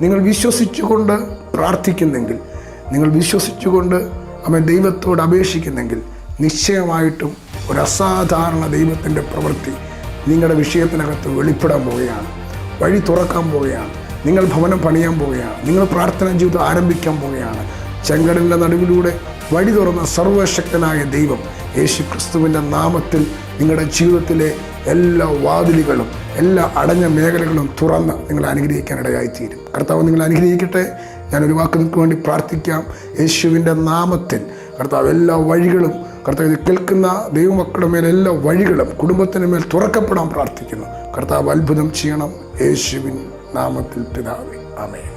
നിങ്ങൾ വിശ്വസിച്ചുകൊണ്ട് പ്രാർത്ഥിക്കുന്നെങ്കിൽ, നിങ്ങൾ വിശ്വസിച്ചുകൊണ്ട് ദൈവത്തോട് അപേക്ഷിക്കുന്നെങ്കിൽ നിശ്ചയമായിട്ടും ഒരു അസാധാരണ ദൈവത്തിൻ്റെ പ്രവൃത്തി നിങ്ങളുടെ വിഷയത്തിനകത്ത് വെളിപ്പെടാൻ പോവുകയാണ്. വഴി തുറക്കാൻ പോവുകയാണ്. നിങ്ങൾ ഭവനം പണിയാൻ പോവുകയാണ്. നിങ്ങൾ പ്രാർത്ഥനാ ജീവിതം ആരംഭിക്കാൻ പോവുകയാണ്. ചെങ്കടലിൻ്റെ നടുവിലൂടെ വഴി തുറന്ന സർവശക്തനായ ദൈവം യേശു ക്രിസ്തുവിൻ്റെ നാമത്തിൽ നിങ്ങളുടെ ജീവിതത്തിലെ എല്ലാ വാതിലുകളും എല്ലാ അടഞ്ഞ മേഖലകളും തുറന്ന് നിങ്ങൾ അനുഗ്രഹിക്കാനിടയായിത്തീരും. കർത്താവ് നിങ്ങൾ അനുഗ്രഹിക്കട്ടെ. ഞാനൊരു വാക്ക് നിങ്ങൾക്ക് വേണ്ടി പ്രാർത്ഥിക്കാം. യേശുവിൻ്റെ നാമത്തിൽ കർത്താവ് എല്ലാ വഴികളും, കർത്താവ് കേൾക്കുന്ന ദൈവമക്കളുടെ മേൽ എല്ലാ വഴികളും കുടുംബത്തിന് മേൽ തുറക്കപ്പെടാൻ പ്രാർത്ഥിക്കുന്നു. കർത്താവ് അത്ഭുതം ചെയ്യണം. യേശുവിൻ നാമത്തിൽ പിതാവേ, ആമേൻ.